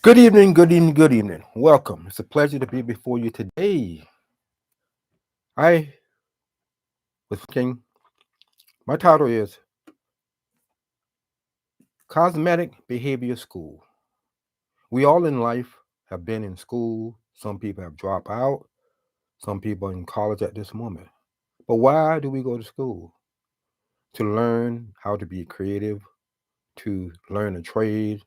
Good evening, good evening, good evening. Welcome. It's a pleasure to be before you today. I was thinking, my title is Cosmetic Behavior School. We all in life have been in school. Some people have dropped out. Some people are in college at this moment. But why do we go to school? To learn how to be creative, to learn a trade,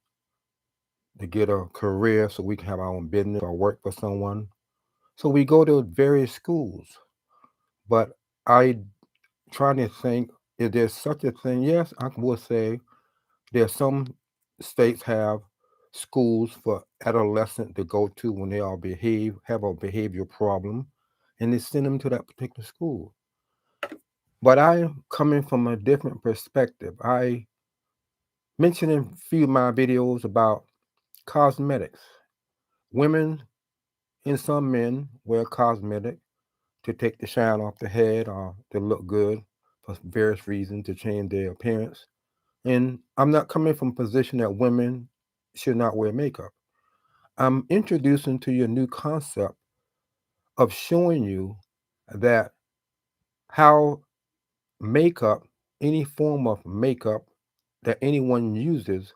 to get a career so we can have our own business or work for someone. So we go to various schools. But I trying to think, is there such a thing? Yes, I will say there are some states have schools for adolescents to go to when they are have a behavioral problem, and they send them to that particular school. But I'm coming from a different perspective. I mentioned in a few of my videos about cosmetics. Women and some men wear cosmetic to take the shine off the head or to look good for various reasons to change their appearance. And I'm not coming from a position that women should not wear makeup. I'm introducing to you a new concept of showing you that how makeup, any form of makeup that anyone uses,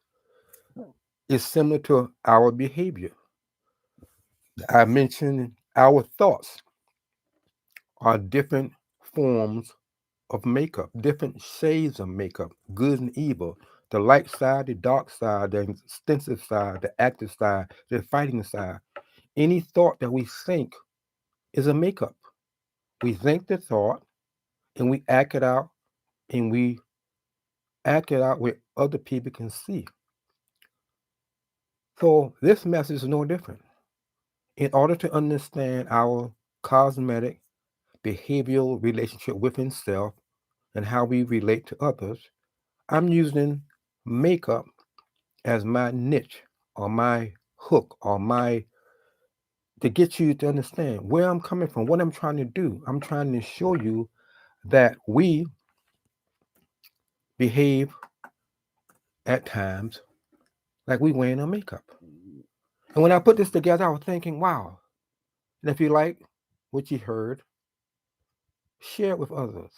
is similar to our behavior. I mentioned our thoughts are different forms of makeup, different shades of makeup, good and evil, the light side, the dark side, the extensive side, the active side, the fighting side. Any thought that we think is a makeup. We think the thought and we act it out, and we act it out where other people can see. So this message is no different. In order to understand our cosmetic behavioral relationship within self and how we relate to others, I'm using makeup as my niche or my hook or my to get you to understand where I'm coming from, what I'm trying to do. I'm trying to show you that we behave at times like we wearing our makeup. And when I put this together, I was thinking, wow. And if you like what you heard, share it with others.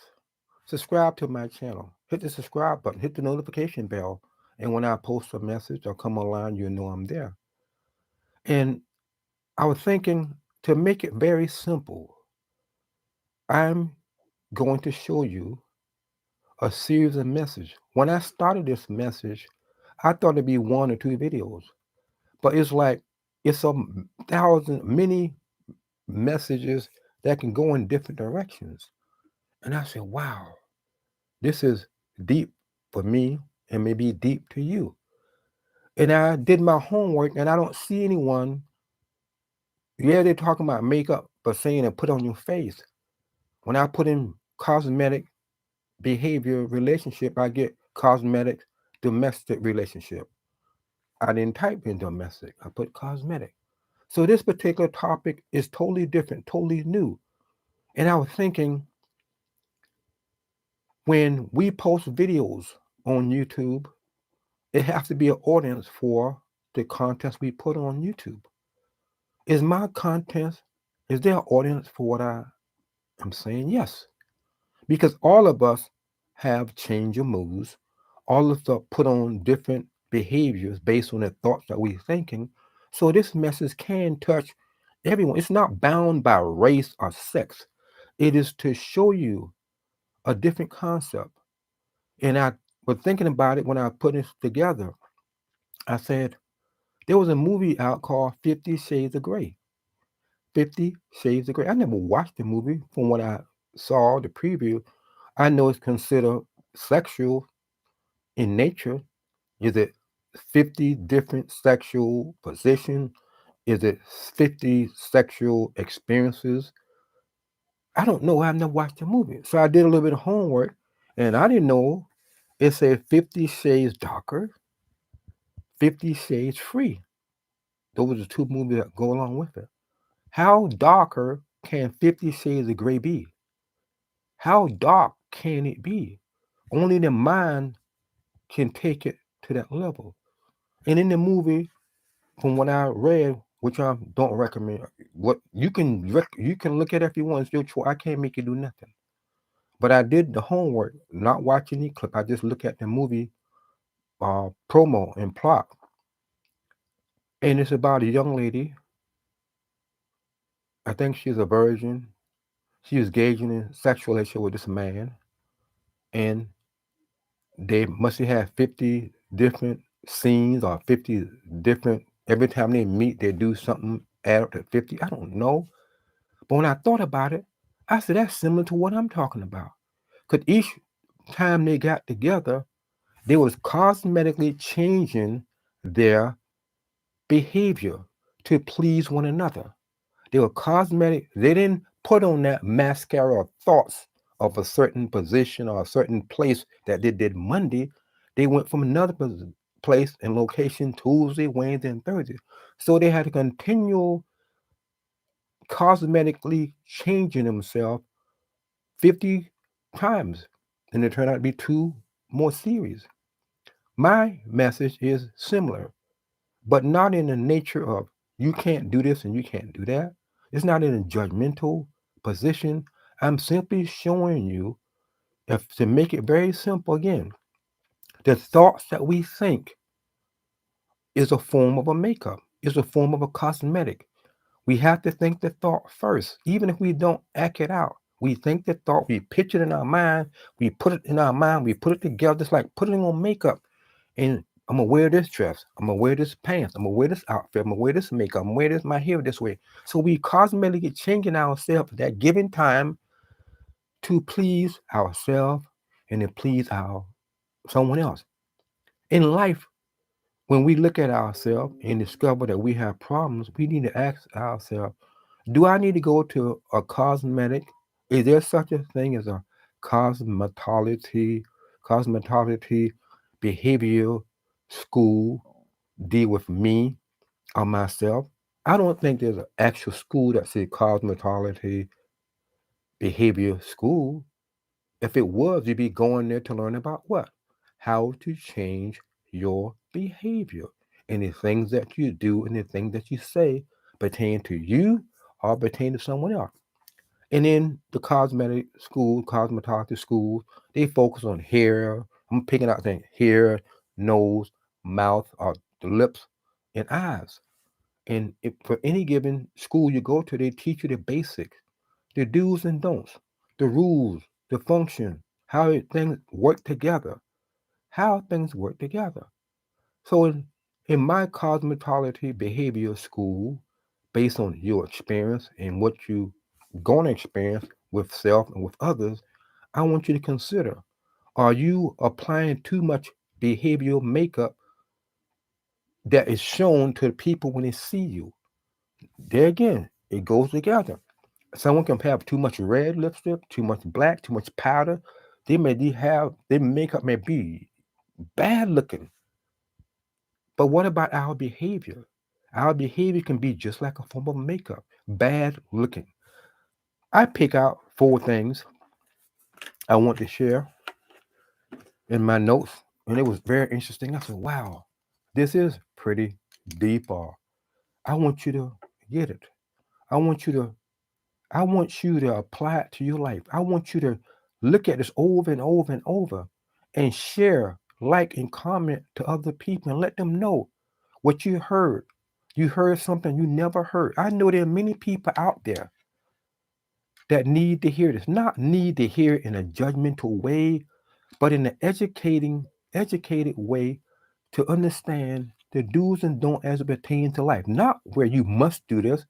Subscribe to my channel. Hit the subscribe button, hit the notification bell. And when I post a message or come online, you know I'm there. And I was thinking to make it very simple, I'm going to show you a series of messages. When I started this message, I thought it'd be one or two videos, but it's like it's a thousand, many messages that can go in different directions. And I said, wow, this is deep for me and maybe deep to you. And I did my homework and I don't see anyone, yeah, they're talking about makeup, but saying to put on your face. When I put in cosmetic behavior relationship, I get cosmetic domestic relationship. I didn't type in domestic, I put cosmetic. So this particular topic is totally different, totally new. And I was thinking, when we post videos on YouTube, it has to be an audience for the content we put on YouTube. Is my content, is there an audience for what I'm saying? Yes. Because all of us have change of moods. All of us put on different behaviors based on the thoughts that we're thinking. So this message can touch everyone. It's not bound by race or sex. It is to show you a different concept. And I was thinking about it when I put this together. I said, there was a movie out called 50 Shades of Grey. 50 Shades of Grey. I never watched the movie. From what I saw, the preview, I know it's considered sexual in nature. Is it 50 different sexual positions? Is it 50 sexual experiences? I don't know. I've never watched the movie. So I did a little bit of homework, and I didn't know it said 50 Shades Darker, 50 Shades Free. Those are the two movies that go along with it. How darker can 50 Shades of Grey be? How dark can it be? Only the mind can take it to that level. And in the movie, from what I read, which I don't recommend. What you can look at it if you want. It's your choice. I can't make you do nothing. But I did the homework, not watch any clip. I just look at the movie promo and plot, and it's about a young lady. I think she's a virgin. She was engaging in sexual relationship with this man, and they must have had 50 different scenes or 50 different. Every time they meet, they do something add up to 50. I don't know. But when I thought about it, I said that's similar to what I'm talking about. Because each time they got together, they was cosmetically changing their behavior to please one another. They were cosmetic. They didn't put on that mascara of thoughts of a certain position or a certain place that they did Monday. They went from another place and location Tuesday, Wednesday, and Thursday. So they had to continue cosmetically changing themselves 50 times. And it turned out to be two more series. My message is similar, but not in the nature of you can't do this and you can't do that. It's not in a judgmental position. I'm simply showing you, if to make it very simple again, the thoughts that we think is a form of a makeup, is a form of a cosmetic. We have to think the thought first, even if we don't act it out. We think the thought, we picture it in our mind, we put it in our mind, we put it together. It's like putting on makeup. And I'm gonna wear this dress, I'm gonna wear this pants, I'm gonna wear this outfit, I'm gonna wear this makeup, I'm gonna wear this my hair this way. So we cosmetically changing ourselves at that given time to please ourselves and to please our someone else. In life, when we look at ourselves and discover that we have problems, we need to ask ourselves, do I need to go to a cosmetic? Is there such a thing as a cosmetology, cosmetology behavioral school deal with me or myself? I don't think there's an actual school that says cosmetology behavior school. If it was, you'd be going there to learn about what? How to change your behavior. And the things that you do and the things that you say pertain to you or pertain to someone else. And in the cosmetic school, cosmetology schools, they focus on hair. I'm picking out things hair, nose, mouth, or the lips, and eyes. And if, for any given school you go to, they teach you the basics, the do's and don'ts, the rules, the function, how things work together, how things work together. So in my cosmetology behavior school, based on your experience and what you gonna experience with self and with others, I want you to consider, are you applying too much behavioral makeup that is shown to the people when they see you? There again, it goes together. Someone can have too much red lipstick, too much black, too much powder. Their makeup may be bad looking. But what about our behavior? Our behavior can be just like a form of makeup, bad looking. I pick out four things I want to share in my notes, and it was very interesting. I said, wow, this is pretty deep. I want you to get it. I want you to I want you to apply it to your life. I want you to look at this over and over and over and share, like, and comment to other people and let them know what you heard. You heard something you never heard. I know there are many people out there that need to hear this, not need to hear it in a judgmental way, but in an educated way to understand the do's and don'ts as it pertains to life. Not where you must do this,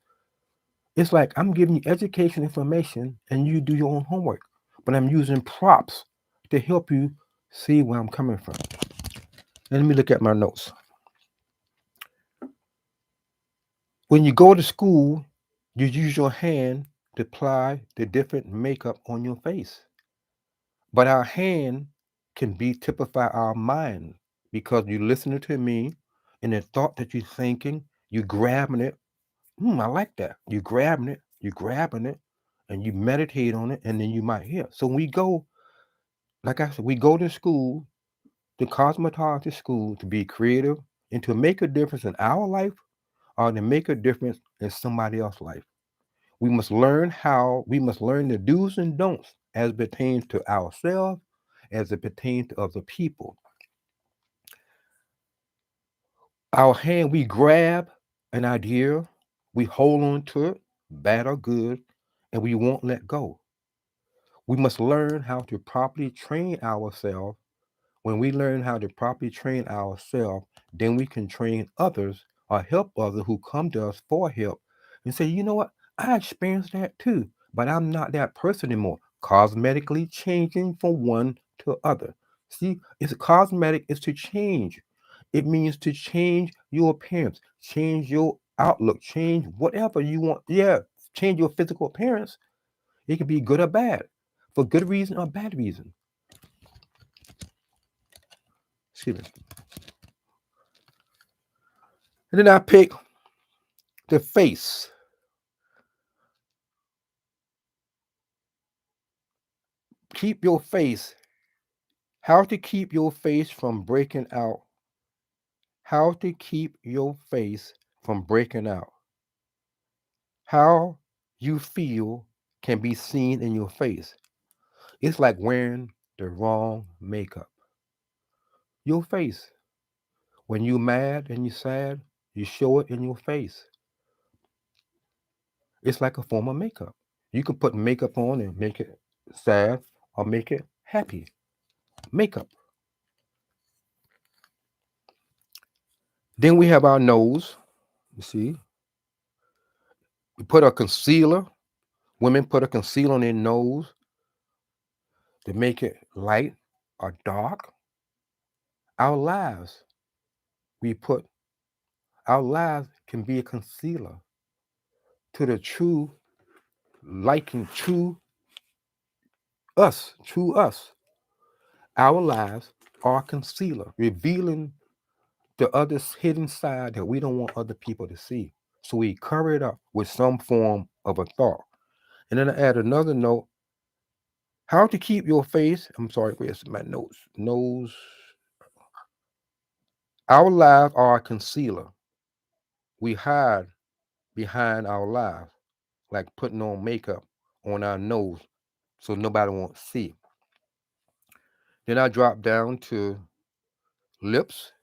it's like I'm giving you education information and you do your own homework, but I'm using props to help you see where I'm coming from. Let me look at my notes. When you go to school, you use your hand to apply the different makeup on your face. But our hand can be typify our mind because you listening to me and the thought that you're thinking, you grabbing it. I like that. You grabbing it, and you meditate on it, and then you might hear. So we go, like I said, we go to school, the cosmetology school, to be creative and to make a difference in our life, or to make a difference in somebody else's life. We must learn the do's and don'ts as it pertains to ourselves, as it pertains to other people. Our hand, we grab an idea, we hold on to it, bad or good, and we won't let go. We must learn how to properly train ourselves. When we learn how to properly train ourselves, then we can train others or help others who come to us for help and say, you know what, I experienced that too, but I'm not that person anymore. Cosmetically changing from one to other. See, it's cosmetic is to change. It means to change your appearance, change your outlook, change whatever you want. Yeah, change your physical appearance. It can be good or bad, for good reason or bad reason. Excuse me. And then I pick the face. Keep your face. How to keep your face from breaking out. How to keep your face from breaking out. How you feel can be seen in your face. It's like wearing the wrong makeup. Your face. When you're mad and you're sad, you show it in your face. It's like a form of makeup. You can put makeup on and make it sad or make it happy. Makeup. Then we have our nose. You see, we put a concealer. Women put a concealer on their nose to make it light or dark. Our lives, we put our lives can be a concealer to the true liking, true us. Our lives are a concealer, revealing the other's hidden side that we don't want other people to see. So we cover it up with some form of a thought. And then I add another note: how to keep your face. I'm sorry, where's my notes? Nose. Our lives are a concealer. We hide behind our lives, like putting on makeup on our nose so nobody won't see. Then I drop down to lips.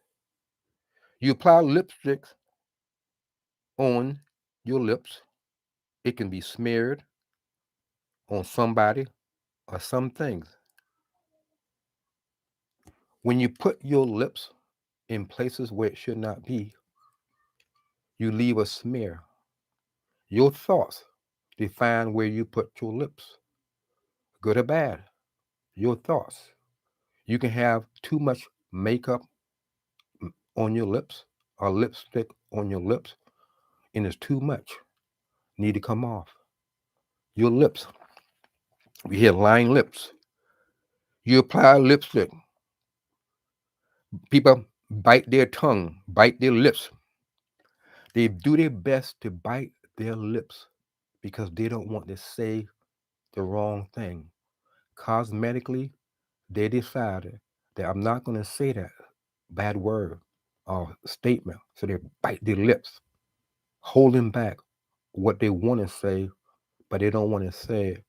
You apply lipstick on your lips. It can be smeared on somebody or some things. When you put your lips in places where it should not be, you leave a smear. Your thoughts define where you put your lips, good or bad. Your thoughts. You can have too much makeup on your lips or lipstick on your lips, and it's too much. Need to come off. Your lips. We hear lying lips. You apply lipstick. People bite their tongue, bite their lips. They do their best to bite their lips because they don't want to say the wrong thing. Cosmetically, they decided that I'm not going to say that bad word or statement. So they bite their lips, holding back what they want to say, but they don't want to say it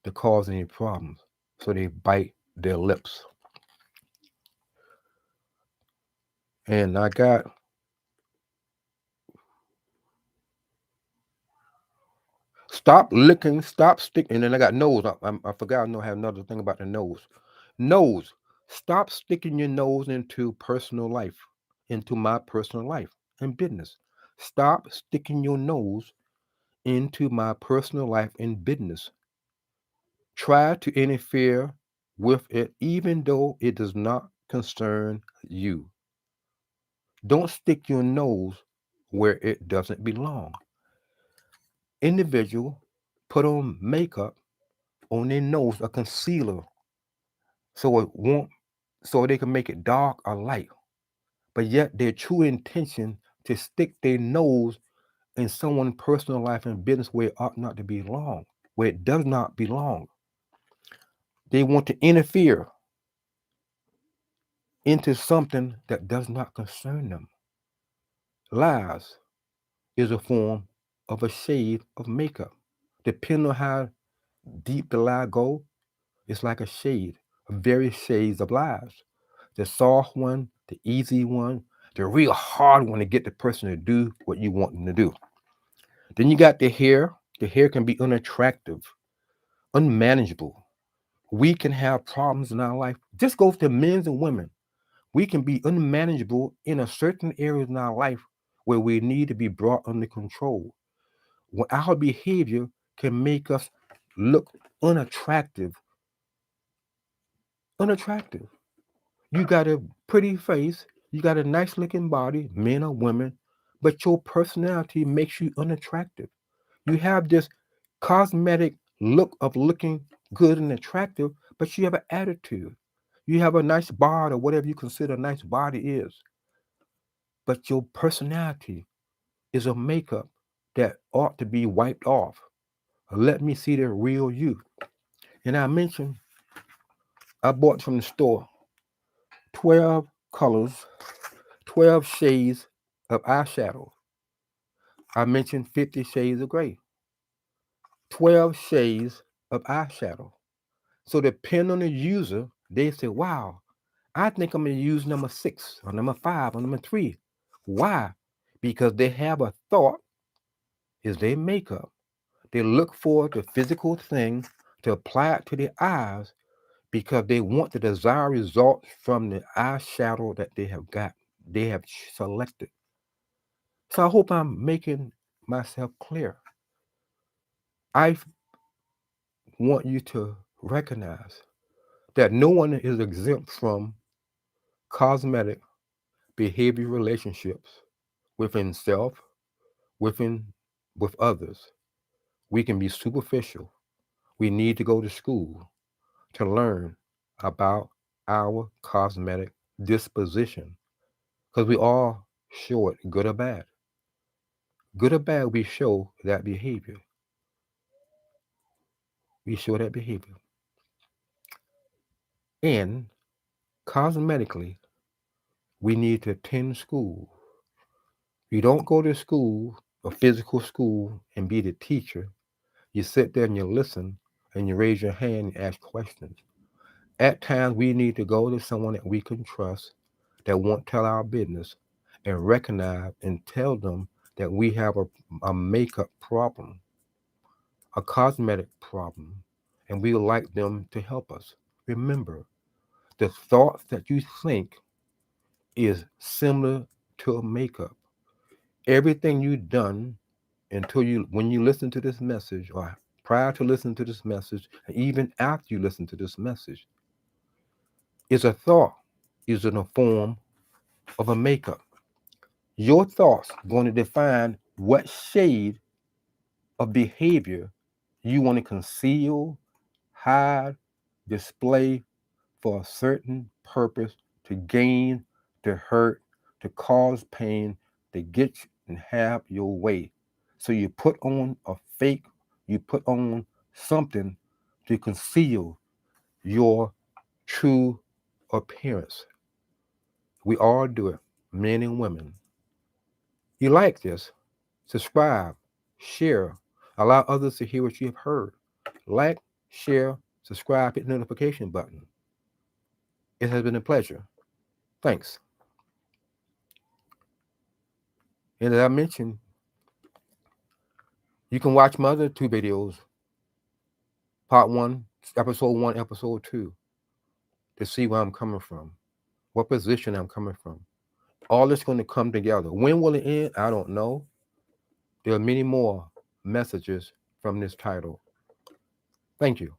to cause any problems. So they bite their lips. And I got stop licking, stop sticking. And then I got nose. I forgot I have another thing about the nose. Nose. Stop sticking your nose into personal life, into my personal life and business. Stop sticking your nose into my personal life and business. Try to interfere with it even though it does not concern you. Don't stick your nose where it doesn't belong. Individual put on makeup on their nose, a concealer, so it won't, so they can make it dark or light. But yet their true intention to stick their nose in someone's personal life and business where it ought not to belong, where it does not belong. They want to interfere into something that does not concern them. Lies. is a form of a shade of makeup. Depending on how deep the lie go, it's like a shade, various shades of lies. The soft one, the easy one, the real hard one to get the person to do what you want them to do. Then you got the hair. The hair can be unattractive, unmanageable. We can have problems in our life. This goes to men and women. We can be unmanageable in a certain area in our life where we need to be brought under control. When our behavior can make us look unattractive, unattractive. You got a pretty face, you got a nice looking body, men or women, but your personality makes you unattractive. You have this cosmetic look of looking good and attractive, but you have an attitude. You have a nice body or whatever you consider a nice body is, but your personality is a makeup that ought to be wiped off. Let me see the real you. And I mentioned I bought from the store 12 colors, 12 shades of eyeshadow. I mentioned 50 shades of gray, 12 shades of eyeshadow. So depending on the user, they say, wow, I think I'm going to use number 6 or number 5 or number 3. Why? Because they have a thought is their makeup. They look for the physical thing to apply it to their eyes because they want the desired results from the eyeshadow that they have selected. So I hope I'm making myself clear. I want you to recognize that no one is exempt from cosmetic behavior relationships within self, within with others. We can be superficial. We need to go to school to learn about our cosmetic disposition because we all show it, good or bad. Good or bad, we show that behavior. We show that behavior. And cosmetically, we need to attend school. You don't go to school, a physical school, and be the teacher. You sit there and you listen and you raise your hand and ask questions. At times, we need to go to someone that we can trust that won't tell our business and recognize and tell them that we have a makeup problem, a cosmetic problem, and we would like them to help us. Remember, the thoughts that you think is similar to a makeup. Everything you've done until when you listen to this message or prior to listening to this message, and even after you listen to this message, is a thought, is in a form of a makeup. Your thoughts going to define what shade of behavior you want to conceal, hide, display for a certain purpose to gain, to hurt, to cause pain, to get you and have your way. So you put on a fake, you put on something to conceal your true appearance. We all do it, men and women. You like this? Subscribe, share, allow others to hear what you have heard. Like, share, subscribe, hit the notification button. It has been a pleasure. Thanks. And as I mentioned, you can watch my other 2 videos, part 1, episode 2, to see where I'm coming from, what position I'm coming from. All this going to come together. When will it end? I don't know. There are many more messages from this title. Thank you.